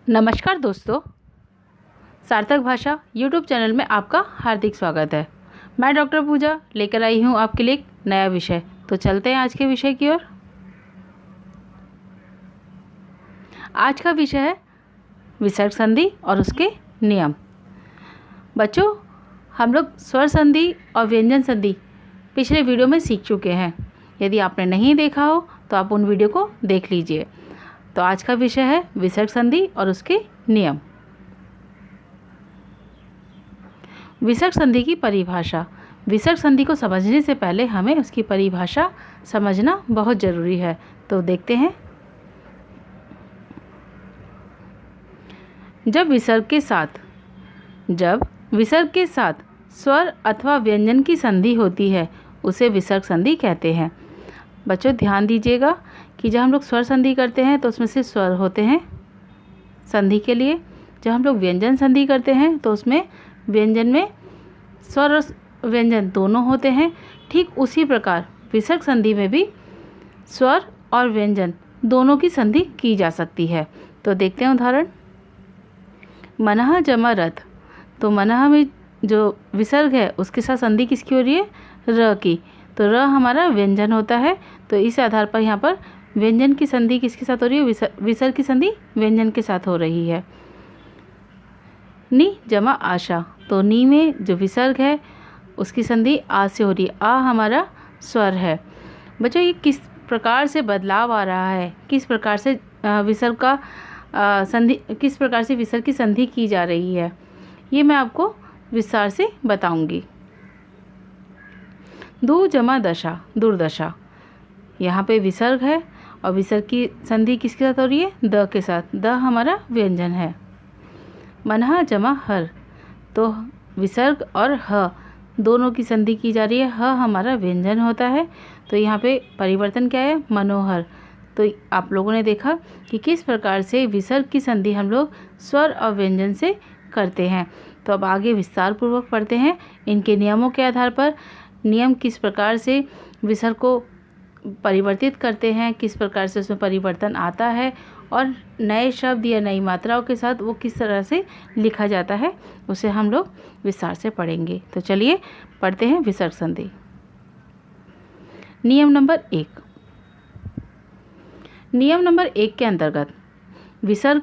नमस्कार दोस्तों, सार्थक भाषा यूट्यूब चैनल में आपका हार्दिक स्वागत है। मैं डॉक्टर पूजा लेकर आई हूँ आपके लिए एक नया विषय। तो चलते हैं आज के विषय की ओर। आज का विषय है विसर्ग संधि और उसके नियम। बच्चों, हम लोग स्वर संधि और व्यंजन संधि पिछले वीडियो में सीख चुके हैं। यदि आपने नहीं देखा हो तो आप उन वीडियो को देख लीजिए। तो आज का विषय है विसर्ग संधि और उसके नियम। विसर्ग संधि की परिभाषा। विसर्ग संधि को समझने से पहले हमें उसकी परिभाषा समझना बहुत ज़रूरी है। तो देखते हैं। जब विसर्ग के साथ स्वर अथवा व्यंजन की संधि होती है उसे विसर्ग संधि कहते हैं। बच्चों, ध्यान दीजिएगा कि जब हम लोग स्वर संधि करते हैं तो उसमें से स्वर होते हैं संधि के लिए। जब हम लोग व्यंजन संधि करते हैं तो उसमें व्यंजन में स्वर और व्यंजन दोनों होते हैं। ठीक उसी प्रकार विसर्ग संधि में भी स्वर और व्यंजन दोनों की संधि की जा सकती है। तो देखते हैं उदाहरण। मनः जमा रथ। तो मनः में जो विसर्ग है उसके साथ संधि किसकी हो रही है? र की। तो र हमारा व्यंजन होता है। तो इस आधार पर यहाँ पर व्यंजन की संधि किसके साथ हो रही है? विसर्ग की संधि व्यंजन के साथ हो रही है। नी जमा आशा। तो नी में जो विसर्ग है उसकी संधि आ से हो रही है। आ हमारा स्वर है। बच्चों, ये किस प्रकार से बदलाव आ रहा है, किस प्रकार से विसर्ग का किस प्रकार से विसर्ग की संधि की जा रही है, ये मैं आपको विस्तार से बताऊंगी। दु जमा दशा, दुर्दशा। यहाँ पे विसर्ग है और विसर्ग की संधि किसके साथ हो रही है? द के साथ। द हमारा व्यंजन है। मनः जमा हर। तो विसर्ग और ह दोनों की संधि की जा रही है। ह हमारा व्यंजन होता है। तो यहाँ पे परिवर्तन क्या है? मनोहर। तो आप लोगों ने देखा कि किस प्रकार से विसर्ग की संधि हम लोग स्वर और व्यंजन से करते हैं। तो अब आगे विस्तार पूर्वक पढ़ते हैं इनके नियमों के आधार पर। नियम किस प्रकार से विसर्ग को परिवर्तित करते हैं, किस प्रकार से उसमें परिवर्तन आता है और नए शब्द या नई मात्राओं के साथ वो किस तरह से लिखा जाता है, उसे हम लोग विस्तार से पढ़ेंगे। तो चलिए पढ़ते हैं विसर्ग संधि। नियम नंबर 1। नियम नंबर 1 के अंतर्गत विसर्ग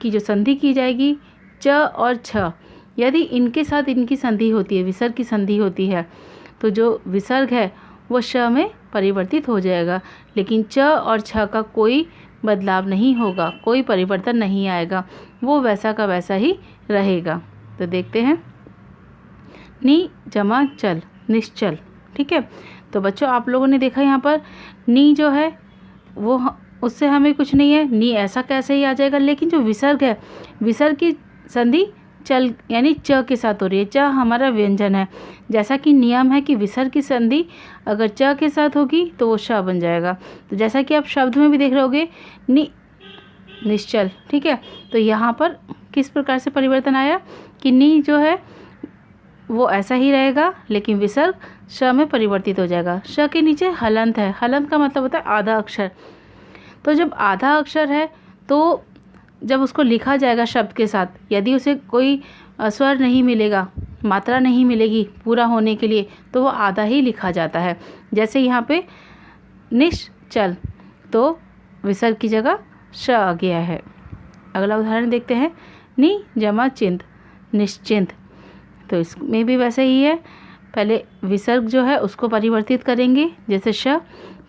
की जो संधि की जाएगी च और छ, यदि इनके साथ इनकी संधि होती है, विसर्ग की संधि होती है, तो जो विसर्ग है वो श में परिवर्तित हो जाएगा। लेकिन च और छ का कोई बदलाव नहीं होगा, कोई परिवर्तन नहीं आएगा, वो वैसा का वैसा ही रहेगा। तो देखते हैं। नी जमा चल, निश्चल। ठीक है। तो बच्चों, आप लोगों ने देखा यहाँ पर नी जो है वो उससे हमें कुछ नहीं है, नी ऐसा कैसे ही आ जाएगा। लेकिन जो विसर्ग है, विसर्ग की संधि चल यानी च के साथ हो रही है। च हमारा व्यंजन है। जैसा कि नियम है कि विसर्ग की संधि अगर च के साथ होगी तो वो श बन जाएगा। तो जैसा कि आप शब्द में भी देख रहे होगे, निश्चल। ठीक है। तो यहाँ पर किस प्रकार से परिवर्तन आया कि नी जो है वो ऐसा ही रहेगा, लेकिन विसर्ग श में परिवर्तित हो जाएगा। श के नीचे हलंत है। हलंत का मतलब होता है आधा अक्षर। तो जब आधा अक्षर है तो जब उसको लिखा जाएगा शब्द के साथ, यदि उसे कोई स्वर नहीं मिलेगा, मात्रा नहीं मिलेगी पूरा होने के लिए, तो वो आधा ही लिखा जाता है। जैसे यहाँ पे निश्चल, तो विसर्ग की जगह श आ गया है। अगला उदाहरण देखते हैं। नी जमा चिंत, निश्चिंत। तो इसमें भी वैसे ही है। पहले विसर्ग जो है उसको परिवर्तित करेंगे, जैसे श,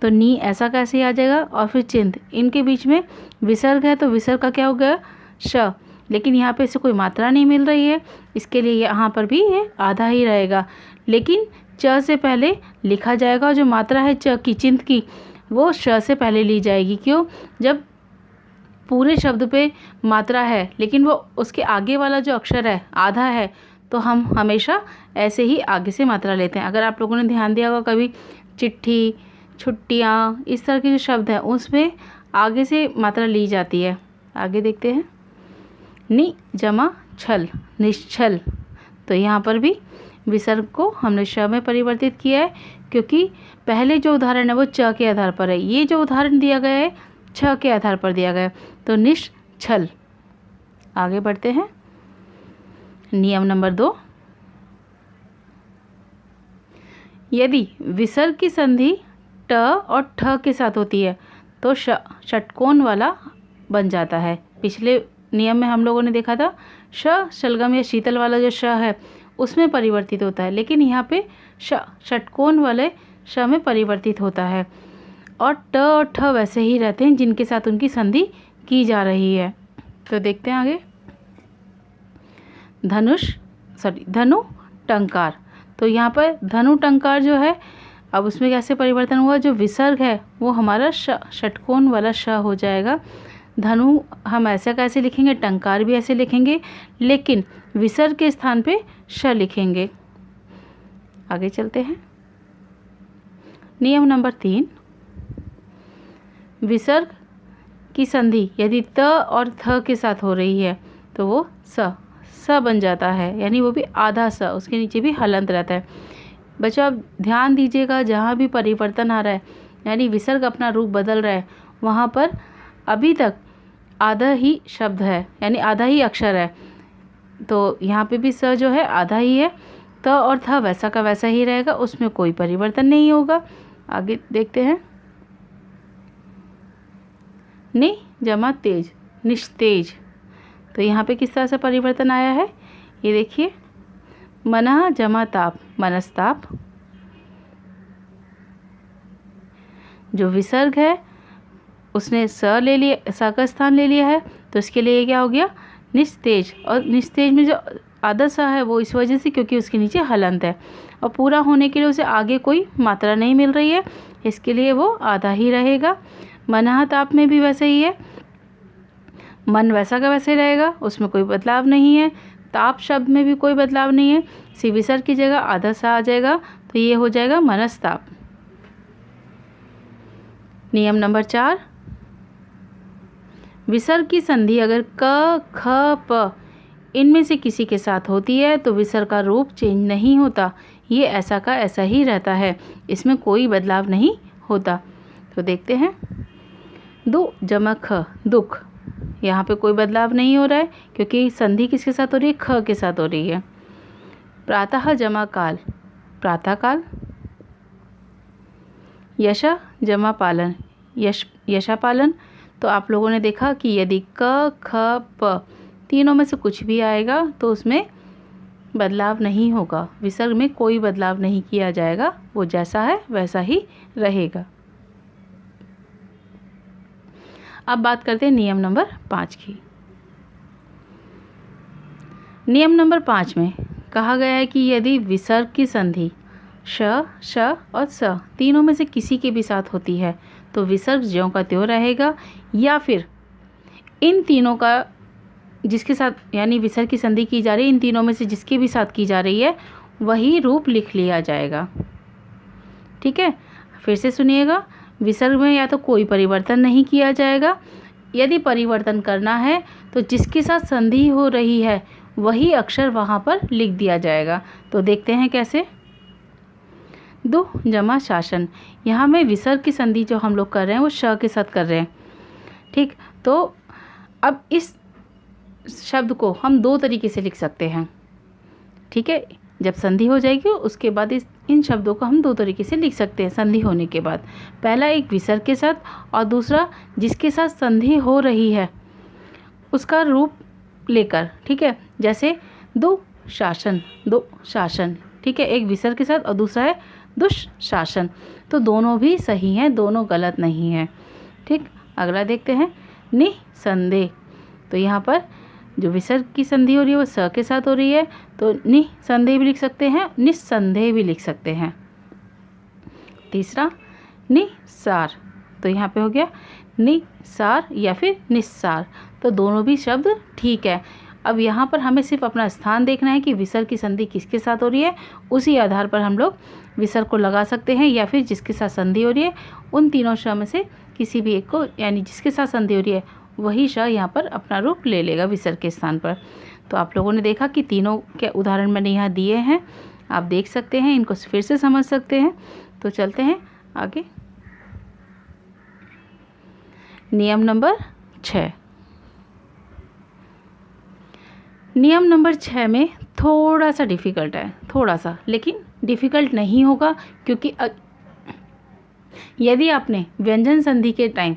तो नी ऐसा कैसे आ जाएगा, और फिर चिंत, इनके बीच में विसर्ग है तो विसर्ग का क्या हो गया? श। लेकिन यहाँ पे इसे कोई मात्रा नहीं मिल रही है, इसके लिए यहाँ पर भी ये आधा ही रहेगा। लेकिन च से पहले लिखा जाएगा और जो मात्रा है च की, चिंत की, वो श से पहले ली जाएगी। क्यों? जब पूरे शब्द पे मात्रा है लेकिन वो उसके आगे वाला जो अक्षर है आधा है, तो हम हमेशा ऐसे ही आगे से मात्रा लेते हैं। अगर आप लोगों ने ध्यान दिया होगा कभी, चिट्ठी, छुट्टियाँ, इस तरह के जो शब्द हैं उसमें आगे से मात्रा ली जाती है। आगे देखते हैं। नी जमा छल, निश्चल। तो यहाँ पर भी विसर्ग को हमने श में परिवर्तित किया है, क्योंकि पहले जो उदाहरण है वो च के आधार पर है। ये जो उदाहरण दिया गया है छ के आधार पर दिया गया है। तो निश्चल। आगे बढ़ते हैं। नियम नंबर 2, यदि विसर्ग की संधि ट और ठ के साथ होती है तो षटकोण वाला बन जाता है। पिछले नियम में हम लोगों ने देखा था शलगम या शीतल वाला जो श है उसमें परिवर्तित होता है, लेकिन यहाँ पे षटकोण वाले श में परिवर्तित होता है और ट और ठ वैसे ही रहते हैं जिनके साथ उनकी संधि की जा रही है। तो देखते हैं आगे। धनु टंकार। तो यहाँ पर धनु टंकार जो है, अब उसमें कैसे परिवर्तन हुआ, जो विसर्ग है वो हमारा षटकोण वाला श हो जाएगा। धनु हम ऐसा कैसे लिखेंगे, टंकार भी ऐसे लिखेंगे, लेकिन विसर्ग के स्थान पे श लिखेंगे। आगे चलते हैं। नियम नंबर 3, विसर्ग की संधि यदि त और थ के साथ हो रही है तो वो स बन जाता है, यानी वो भी आधा स, उसके नीचे भी हलंत रहता है। बच्चों आप ध्यान दीजिएगा, जहाँ भी परिवर्तन आ रहा है यानी विसर्ग अपना रूप बदल रहा है वहाँ पर अभी तक आधा ही शब्द है, यानी आधा ही अक्षर है। तो यहाँ पे भी स जो है आधा ही है, त और थ वैसा का वैसा ही रहेगा, उसमें कोई परिवर्तन नहीं होगा। आगे देखते हैं। नि जमा तेज, निस्तेज। तो यहाँ पे किस तरह से परिवर्तन आया है, ये देखिए। मनः जमा ताप, मनस्ताप। जो विसर्ग है उसने स ले लिया, स का स्थान ले लिया है, तो इसके लिए क्या हो गया, निस्तेज। और निस्तेज में जो आधा सा है वो इस वजह से क्योंकि उसके नीचे हलंत है और पूरा होने के लिए उसे आगे कोई मात्रा नहीं मिल रही है, इसके लिए वो आधा ही रहेगा। मनः ताप में भी वैसे ही है, मन वैसा का वैसे रहेगा, उसमें कोई बदलाव नहीं है। ताप शब्द में भी कोई बदलाव नहीं है, सी विसर्ग की जगह आधा सा आ जाएगा, तो ये हो जाएगा मनस्ताप। नियम नंबर 4, विसर्ग की संधि अगर क, ख, प इनमें से किसी के साथ होती है तो विसर्ग का रूप चेंज नहीं होता, ये ऐसा का ऐसा ही रहता है, इसमें कोई बदलाव नहीं होता। तो देखते हैं। दु जमा ख, दुख। यहाँ पे कोई बदलाव नहीं हो रहा है क्योंकि संधि किसके साथ हो रही है, ख के साथ हो रही है। प्रातः जमा काल, प्रातःकाल। यशा जमा पालन, यशा पालन। तो आप लोगों ने देखा कि यदि क, ख, प तीनों में से कुछ भी आएगा तो उसमें बदलाव नहीं होगा, विसर्ग में कोई बदलाव नहीं किया जाएगा, वो जैसा है वैसा ही रहेगा। अब बात करते हैं नियम नंबर 5 की। नियम नंबर 5 में कहा गया है कि यदि विसर्ग की संधि श, श और स तीनों में से किसी के भी साथ होती है तो विसर्ग ज्यों का त्यों रहेगा, या फिर इन तीनों का जिसके साथ यानी विसर्ग की संधि की जा रही है, इन तीनों में से जिसके भी साथ की जा रही है वही रूप लिख लिया जाएगा। ठीक है, फिर से सुनिएगा। विसर्ग में या तो कोई परिवर्तन नहीं किया जाएगा, यदि परिवर्तन करना है तो जिसके साथ संधि हो रही है वही अक्षर वहाँ पर लिख दिया जाएगा। तो देखते हैं कैसे। दु जमा शासन। यहाँ में विसर्ग की संधि जो हम लोग कर रहे हैं वो श के साथ कर रहे हैं। ठीक, तो अब इस शब्द को हम दो तरीके से लिख सकते हैं। ठीक है, जब संधि हो जाएगी उसके बाद इन शब्दों को हम दो तरीके से लिख सकते हैं संधि होने के बाद। पहला एक विसर्ग के साथ और दूसरा जिसके साथ संधि हो रही है उसका रूप लेकर। ठीक है, जैसे दो शासन, दो शासन। ठीक है, एक विसर्ग के साथ और दूसरा है दुष्शासन। तो दोनों भी सही हैं, दोनों गलत नहीं हैं। ठीक, अगला देखते हैं निसंदेह। तो यहाँ पर जो विसर्ग की संधि हो रही है वो स के साथ हो रही है, तो निसंदेह भी लिख सकते हैं, निस्संदेह भी लिख सकते हैं। तीसरा निसार। तो यहाँ पे हो गया निसार या फिर निस्सार, तो दोनों भी शब्द ठीक है। अब यहाँ पर हमें सिर्फ अपना स्थान देखना है कि विसर्ग की संधि किसके साथ हो रही है, उसी आधार पर हम लोग विसर्ग को लगा सकते हैं, या फिर जिसके साथ संधि हो रही है उन तीनों श में से किसी भी एक को, यानी जिसके साथ संधि हो रही है वही श यहाँ पर अपना रूप ले लेगा विसर्ग के स्थान पर। तो आप लोगों ने देखा कि तीनों के उदाहरण मैंने यहाँ दिए हैं, आप देख सकते हैं, इनको फिर से समझ सकते हैं। तो चलते हैं आगे। नियम नंबर 6, नियम नंबर 6 में थोड़ा सा डिफ़िकल्ट है, थोड़ा सा, लेकिन डिफ़िकल्ट नहीं होगा, क्योंकि यदि आपने व्यंजन संधि के टाइम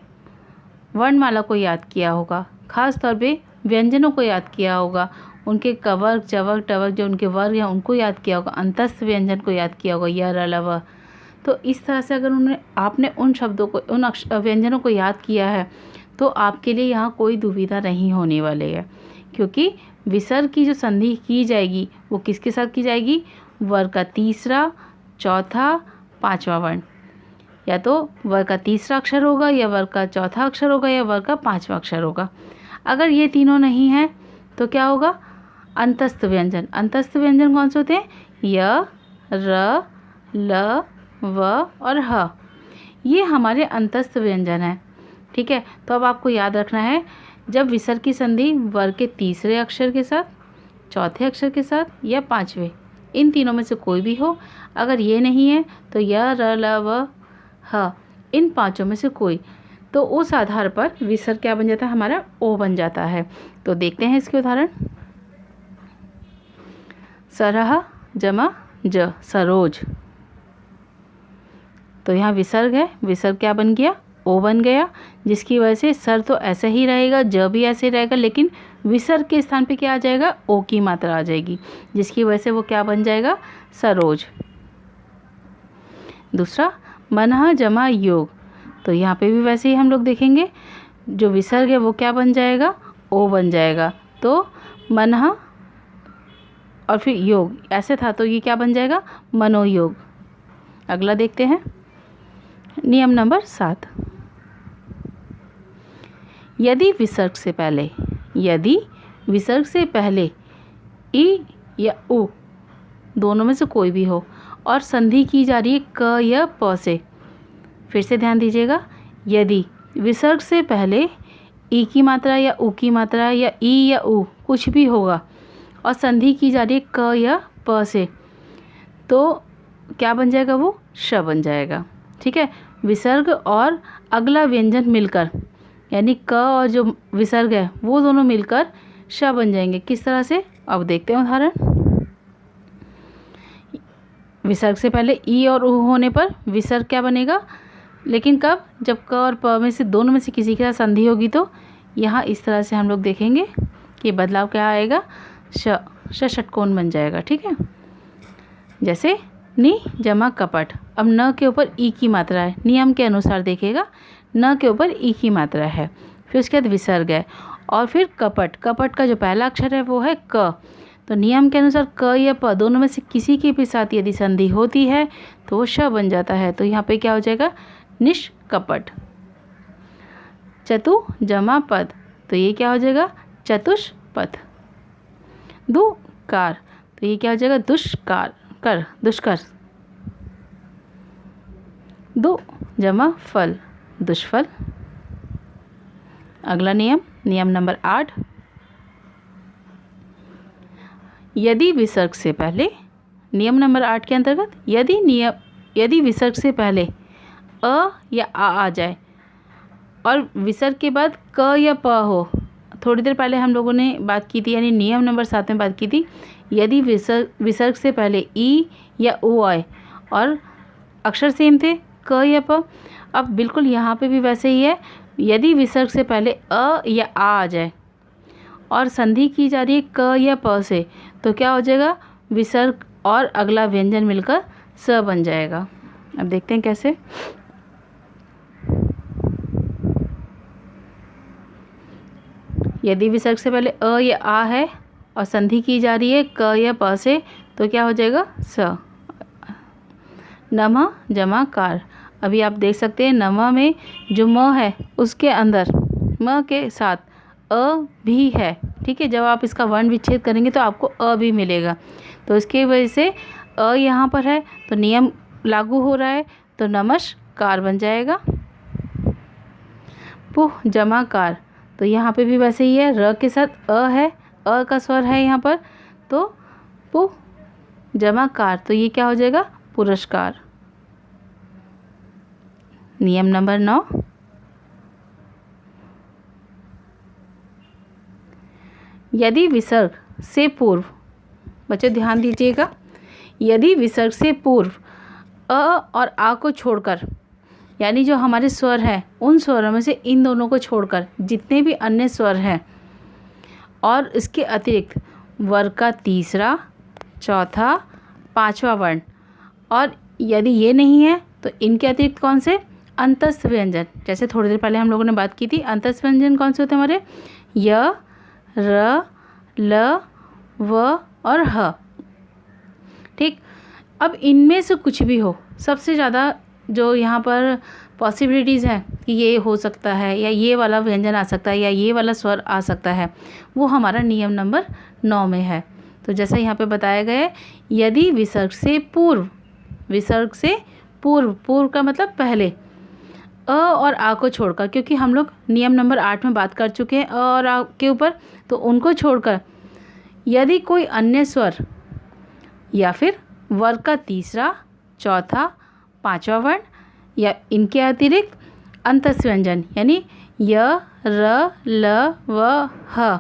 वर्णमाला को याद किया होगा, ख़ास तौर पे व्यंजनों को याद किया होगा, उनके कवर्ग चवर्ग टवर्ग जो उनके वर्ग हैं उनको याद किया होगा, अंतस्थ व्यंजन को याद किया होगा, य र ल व, तो इस तरह से अगर आपने उन शब्दों को, उन व्यंजनों को याद किया है तो आपके लिए यहाँ कोई दुविधा नहीं होने वाली है, क्योंकि विसर्ग की जो संधि की जाएगी वो किसके साथ की जाएगी? वर्ग का तीसरा, चौथा, पांचवा वर्ण, या तो वर्ग का तीसरा अक्षर होगा, या वर्ग का चौथा अक्षर होगा, या वर्ग का पांचवा अक्षर होगा। अगर ये तीनों नहीं है तो क्या होगा? अंतस्थ व्यंजन। अंतस्थ व्यंजन कौन से होते हैं? य, र, ल, व और ह। ये हमारे अंतस्थ व्यंजन हैं। ठीक है, तो अब आपको याद रखना है, जब विसर्ग की संधि वर्ग के तीसरे अक्षर के साथ, चौथे अक्षर के साथ या पांचवें, इन तीनों में से कोई भी हो, अगर ये नहीं है तो य, र, ल, व, ह, इन पांचों में से कोई, तो उस आधार पर विसर्ग क्या बन जाता है? हमारा ओ बन जाता है। तो देखते हैं इसके उदाहरण। सरह जमा ज, सरोज। तो यहाँ विसर्ग है, विसर्ग क्या बन गया? ओ बन गया, जिसकी वजह से सर तो ऐसा ही रहेगा, ज भी ऐसे ही रहेगा, लेकिन विसर्ग के स्थान पे क्या आ जाएगा? ओ की मात्रा आ जाएगी, जिसकी वजह से वो क्या बन जाएगा? सरोज। दूसरा, मनः जमा योग। तो यहाँ पे भी वैसे ही हम लोग देखेंगे, जो विसर्ग है वो क्या बन जाएगा? ओ बन जाएगा। तो मनः और फिर योग ऐसे था, तो ये क्या बन जाएगा? मनोयोग। अगला देखते हैं, नियम नंबर 7। यदि विसर्ग से पहले ई या उ दोनों में से कोई भी हो और संधि की जा रही है क या प से, फिर से ध्यान दीजिएगा, यदि विसर्ग से पहले ई की मात्रा या उ की मात्रा या ई या उ कुछ भी होगा और संधि की जा रही है क या प से, तो क्या बन जाएगा? वो श बन जाएगा। ठीक है, विसर्ग और अगला व्यंजन मिलकर, यानी क और जो विसर्ग है वो दोनों मिलकर श बन जाएंगे। किस तरह से? अब देखते हैं उदाहरण। विसर्ग से पहले ई और उ होने पर विसर्ग क्या बनेगा? लेकिन कब? जब क और प में से दोनों में से किसी के साथ संधि होगी, तो यहाँ इस तरह से हम लोग देखेंगे कि बदलाव क्या आएगा? श षटकोण बन जाएगा। ठीक है, जैसे नि जमा कपट। अब न के ऊपर ई की मात्रा है, नियम के अनुसार देखिएगा, न के ऊपर ई की मात्रा है, फिर उसके बाद विसर्ग है, और फिर कपट। कपट का जो पहला अक्षर है वो है क, तो नियम के अनुसार क या प दोनों में से किसी के भी साथ यदि संधि होती है तो वो श बन जाता है। तो यहाँ पे क्या हो जाएगा? निष्कपट। चतु जमा पद, तो ये क्या हो जाएगा? चतुष्पथ। दुकार, तो ये क्या हो जाएगा? दुष्कार कर, दुष्कर। दु जमा फल, दुष्फल। अगला नियम, नियम नंबर 8। यदि विसर्ग से पहले, नियम नंबर 8 के अंतर्गत यदि विसर्ग से पहले अ या आ जाए और विसर्ग के बाद क या प हो, थोड़ी देर पहले हम लोगों ने बात की थी, यानी नियम नंबर 7 में बात की थी, यदि विसर्ग से पहले ई या उ आए और अक्षर सेम थे, क या प। अब बिल्कुल यहाँ पे भी वैसे ही है, यदि विसर्ग से पहले अ या आ जाए और संधि की जा रही है क या प से, तो क्या हो जाएगा? विसर्ग और अगला व्यंजन मिलकर स बन जाएगा। अब देखते हैं कैसे। यदि विसर्ग से पहले अ या आ है और संधि की जा रही है क या प से, तो क्या हो जाएगा? स। नमः जमा कार। अभी आप देख सकते हैं नमः में जो म है उसके अंदर म के साथ अ भी है। ठीक है, जब आप इसका वर्ण विच्छेद करेंगे तो आपको अ भी मिलेगा, तो इसके वजह से अ यहाँ पर है तो नियम लागू हो रहा है, तो नमस्कार बन जाएगा। पुह जमा कार, तो यहाँ पे भी वैसे ही है, र के साथ अ है, अ का स्वर है यहाँ पर, तो पुह जमा कार, तो ये क्या हो जाएगा? पुरस्कार। नियम नंबर 9। यदि विसर्ग से पूर्व, बच्चों ध्यान दीजिएगा, यदि विसर्ग से पूर्व अ और आ को छोड़कर, यानी जो हमारे स्वर हैं उन स्वरों में से इन दोनों को छोड़कर जितने भी अन्य स्वर हैं और इसके अतिरिक्त वर्ग का तीसरा, चौथा, पांचवा वर्ण, और यदि ये नहीं है तो इनके अतिरिक्त कौन से अंतस्थ व्यंजन, जैसे थोड़ी देर पहले हम लोगों ने बात की थी, अंतस्थ व्यंजन कौन से होते हैं हमारे, य, र, ल, व और ह। ठीक, अब इनमें से कुछ भी हो, सबसे ज़्यादा जो यहाँ पर पॉसिबिलिटीज़ हैं कि ये हो सकता है या ये वाला व्यंजन आ सकता है या ये वाला स्वर आ सकता है, वो हमारा नियम नंबर 9 में है। तो जैसा यहाँ पे बताया गया है, यदि विसर्ग से पूर्व, विसर्ग से पूर्व, पूर्व का मतलब पहले, अ और आ को छोड़कर, क्योंकि हम लोग नियम नंबर 8 में बात कर चुके हैं अ और आ के ऊपर, तो उनको छोड़कर यदि कोई अन्य स्वर या फिर वर्ग का तीसरा, चौथा, पांचवा वर्ण या इनके अतिरिक्त अंतस्थ व्यंजन यानी य, र, ल, व, ह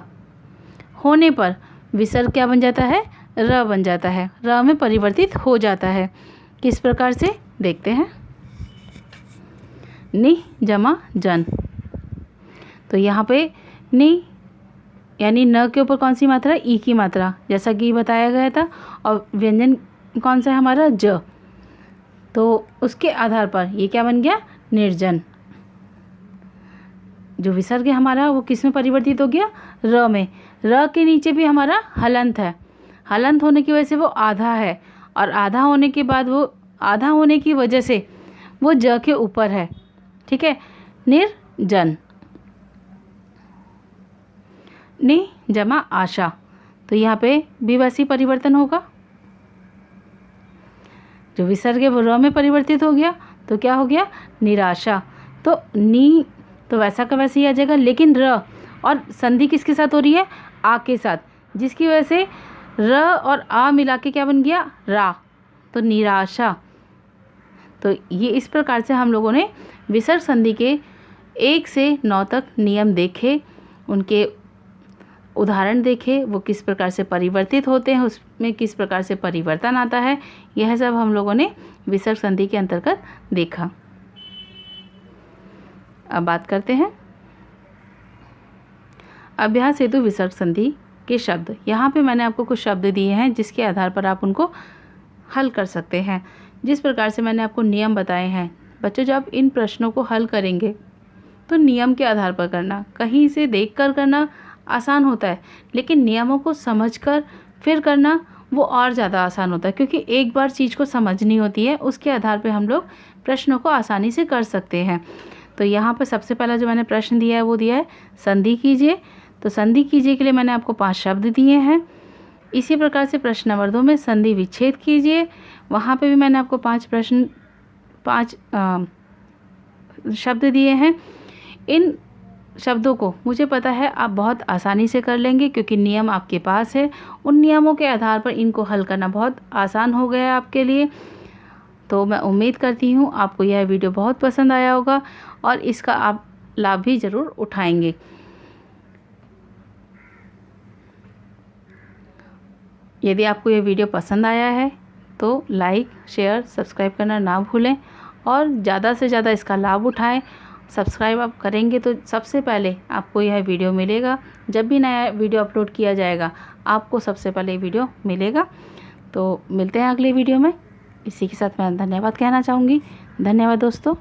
होने पर विसर्ग क्या बन जाता है, र बन जाता है, र में परिवर्तित हो जाता है। किस प्रकार से देखते हैं, नि जमा जन, तो यहाँ पे नि यानी न के ऊपर कौन सी मात्रा, ई की मात्रा, जैसा कि बताया गया था, और व्यंजन कौन सा है हमारा, ज, तो उसके आधार पर ये क्या बन गया, निर्जन। जो विसर्ग है हमारा वो किस में परिवर्तित हो गया, र में। र के नीचे भी हमारा हलंत है, हलंत होने की वजह से वो आधा है, और आधा होने के बाद वो, आधा होने की वजह से वो ज के ऊपर है। ठीक है, निर्जन, नि जमा आशा, तो यहाँ पे भी वैसी परिवर्तन होगा, जो विसर्ग है वो र में परिवर्तित हो गया, तो क्या हो गया, निराशा। तो नी तो वैसा का वैसे ही आ जाएगा, लेकिन र और संधि किसके साथ हो रही है, आ के साथ, जिसकी वजह से र और आ मिला के क्या बन गया, रा, तो निराशा। तो ये इस प्रकार से हम लोगों ने विसर्ग संधि के 1 से 9 तक नियम देखे, उनके उदाहरण देखे, वो किस प्रकार से परिवर्तित होते हैं, उसमें किस प्रकार से परिवर्तन आता है, यह सब हम लोगों ने विसर्ग संधि के अंतर्गत देखा। अब बात करते हैं अभ्यास हेतु विसर्ग संधि के शब्द। यहाँ पे मैंने आपको कुछ शब्द दिए हैं जिसके आधार पर आप उनको हल कर सकते हैं। जिस प्रकार से मैंने आपको नियम बताए हैं, बच्चों जब इन प्रश्नों को हल करेंगे तो नियम के आधार पर करना, कहीं से देखकर करना आसान होता है, लेकिन नियमों को समझकर फिर करना वो और ज़्यादा आसान होता है, क्योंकि एक बार चीज़ को समझनी होती है, उसके आधार पर हम लोग प्रश्नों को आसानी से कर सकते हैं। तो यहाँ पर सबसे पहला जो मैंने प्रश्न दिया है वो दिया है संधि कीजिए। तो संधि कीजिए के लिए मैंने आपको 5 शब्द दिए हैं। इसी प्रकार से प्रश्न नंबर 2 में संधि विच्छेद कीजिए, वहाँ पे भी मैंने आपको 5 शब्द दिए हैं। इन शब्दों को मुझे पता है आप बहुत आसानी से कर लेंगे, क्योंकि नियम आपके पास है। उन नियमों के आधार पर इनको हल करना बहुत आसान हो गया है आपके लिए। तो मैं उम्मीद करती हूँ आपको यह वीडियो बहुत पसंद आया होगा और इसका आप लाभ भी ज़रूर उठाएंगे। यदि आपको यह वीडियो पसंद आया है तो लाइक, शेयर, सब्सक्राइब करना ना भूलें और ज़्यादा से ज़्यादा इसका लाभ उठाएं। सब्सक्राइब आप करेंगे तो सबसे पहले आपको यह वीडियो मिलेगा। जब भी नया वीडियो अपलोड किया जाएगा आपको सबसे पहले वीडियो मिलेगा। तो मिलते हैं अगले वीडियो में। इसी के साथ मैं धन्यवाद कहना चाहूँगी। धन्यवाद दोस्तों।